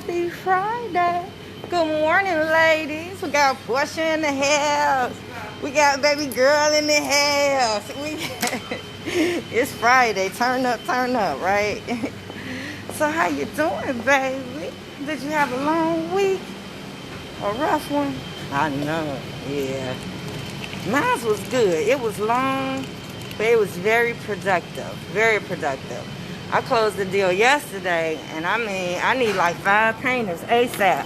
Happy Friday. Good morning, ladies. We got Portia in the house. We got baby girl in the house. It's Friday. Turn up, right? So how you doing, baby? Did you have a long week? A rough one? I know, yeah. Mine was good. It was long, but it was very productive. Very productive. I closed the deal yesterday, and I mean, I need like 5 painters ASAP.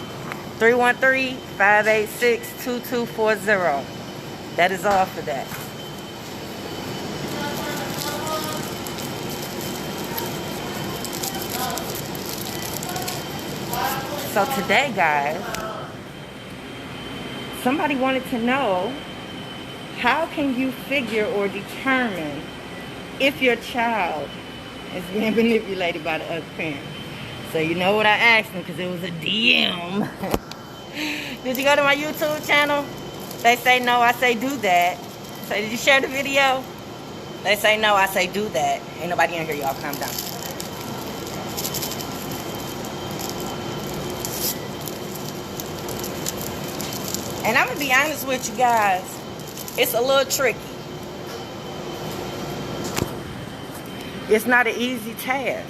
313-586-2240. That is all for that. So today, guys, somebody wanted to know, how can you figure or determine if your child is being manipulated by the other parent? So you know what I asked them, because it was a DM. Did you go to my YouTube channel? They say no, I say do that. So did you share the video? They say no, I say do that. Ain't nobody in here, y'all. Calm down. And I'm gonna be honest with you guys, it's a little tricky. It's not an easy task.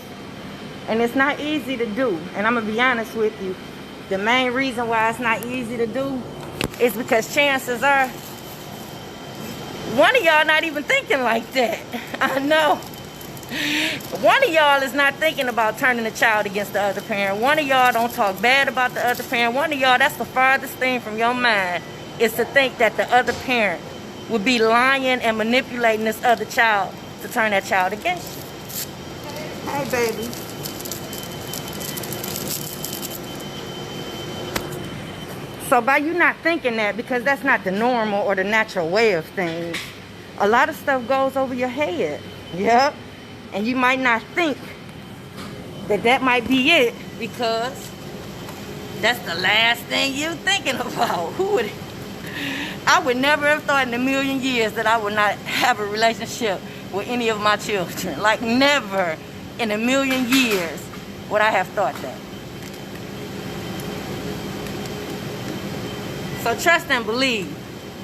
And it's not easy to do. And I'm gonna be honest with you, the main reason why it's not easy to do is because chances are one of y'all not even thinking like that. I know. One of y'all is not thinking about turning the child against the other parent. One of y'all don't talk bad about the other parent. One of y'all, that's the farthest thing from your mind, is to think that the other parent would be lying and manipulating this other child to turn that child against you. Hey, baby. So by you not thinking that, because that's not the normal or the natural way of things, a lot of stuff goes over your head. Yep. And you might not think that that might be it, because that's the last thing you're thinking about. I would never have thought in a million years that I would not have a relationship with any of my children. Like, never in a million years would I have thought that. So trust and believe,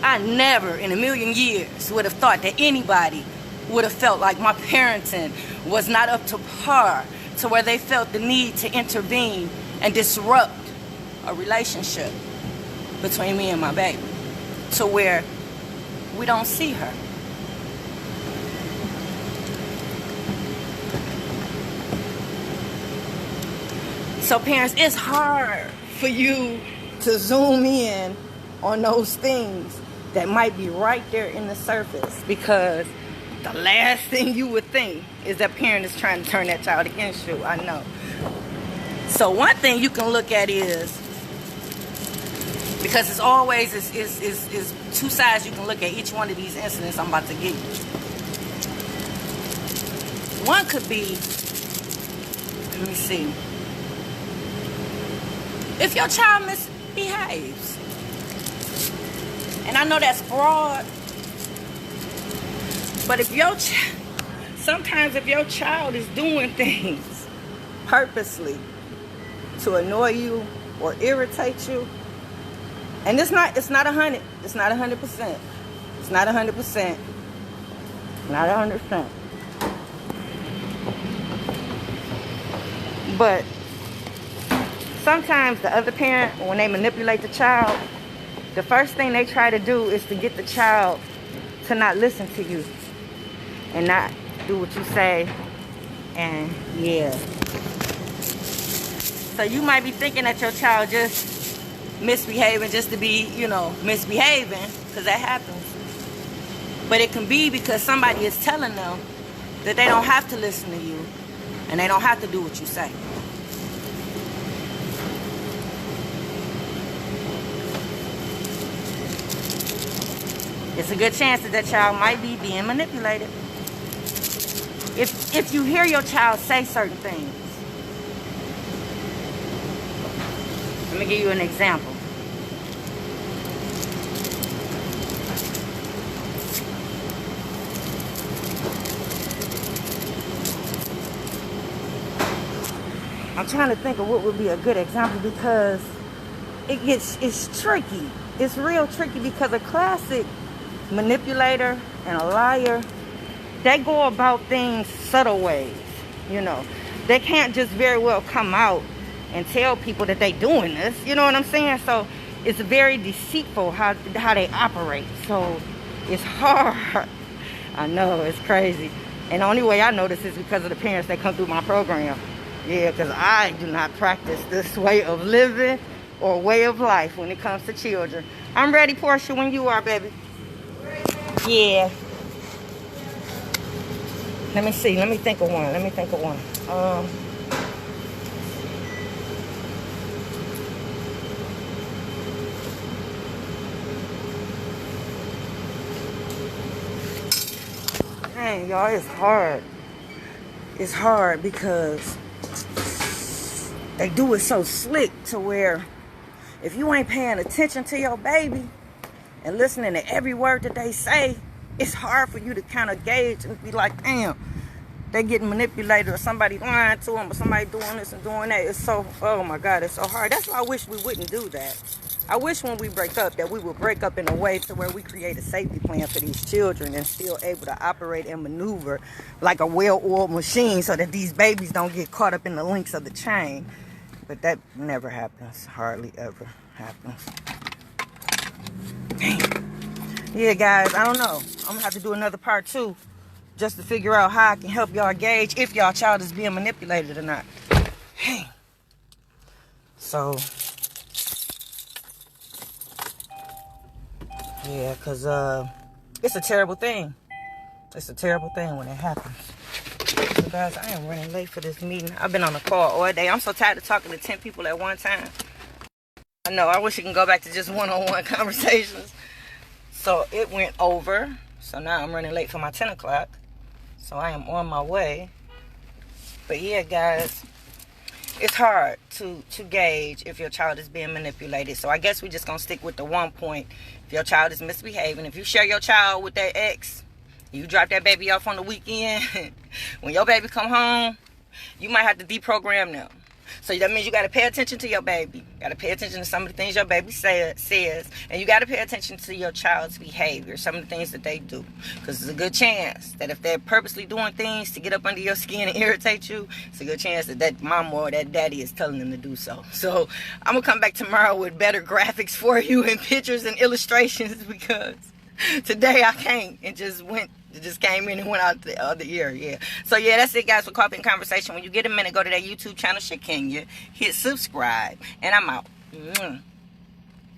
I never in a million years would have thought that anybody would have felt like my parenting was not up to par, to where they felt the need to intervene and disrupt a relationship between me and my baby, to where we don't see her. So parents, it's hard for you to zoom in on those things that might be right there in the surface, because the last thing you would think is that parent is trying to turn that child against you. I know. So one thing you can look at is, because it's always is 2 sides you can look at each one of these incidents I'm about to give you. One could be, let me see, if your child misbehaves. And I know that's broad, but if sometimes if your child is doing things purposely to annoy you or irritate you, and it's not 100%. It's not 100%. Not 100%. But sometimes the other parent, when they manipulate the child, the first thing they try to do is to get the child to not listen to you and not do what you say. And yeah. So you might be thinking that your child just misbehaving just to be, misbehaving, because that happens. But it can be because somebody is telling them that they don't have to listen to you and they don't have to do what you say. It's a good chance that child might be being manipulated. If you hear your child say certain things, let me give you an example. I'm trying to think of what would be a good example, because it's tricky. It's real tricky, because a classic manipulator and a liar, they go about things subtle ways. You know, they can't just very well come out and tell people that they doing this. You know what I'm saying? So it's very deceitful how they operate. So it's hard. I know, it's crazy. And the only way I know this is because of the parents that come through my program. Yeah, because I do not practice this way of living or way of life when it comes to children. I'm ready, Portia, when you are, baby. Yeah. Let me see. Let me think of one. Dang, y'all, it's hard. It's hard because they do it so slick to where if you ain't paying attention to your baby and listening to every word that they say, it's hard for you to kind of gauge and be like, damn, they getting manipulated, or somebody lying to them, or somebody doing this and doing that. It's so, oh my God, it's so hard. That's why I wish we wouldn't do that. I wish when we break up that we would break up in a way to where we create a safety plan for these children and still able to operate and maneuver like a well-oiled machine so that these babies don't get caught up in the links of the chain. But that never happens. Hardly ever happens. Dang. Yeah, guys, I don't know. I'm going to have to do another part 2 just to figure out how I can help y'all gauge if y'all child is being manipulated or not. Dang. So... yeah, because it's a terrible thing. It's a terrible thing when it happens. So, guys, I am running late for this meeting. I've been on the call all day. I'm so tired of talking to 10 people at one time. I know. I wish you can go back to just one-on-one conversations. So, it went over. So, now I'm running late for my 10 o'clock. So, I am on my way. But, yeah, guys, it's hard to gauge if your child is being manipulated. So I guess we're just going to stick with the one point. If your child is misbehaving, if you share your child with their ex, you drop that baby off on the weekend, when your baby come home, you might have to deprogram them. So that means you got to pay attention to your baby. You got to pay attention to some of the things your baby says. And you got to pay attention to your child's behavior, some of the things that they do. Because there's a good chance that if they're purposely doing things to get up under your skin and irritate you, it's a good chance that that mom or that daddy is telling them to do so. So I'm going to come back tomorrow with better graphics for you and pictures and illustrations, because today I can't. It just came in and went out the other ear. Yeah. So yeah, that's it, guys, for Coffee and Conversation. When you get a minute, go to that YouTube channel, Shakenya. Hit subscribe. And I'm out.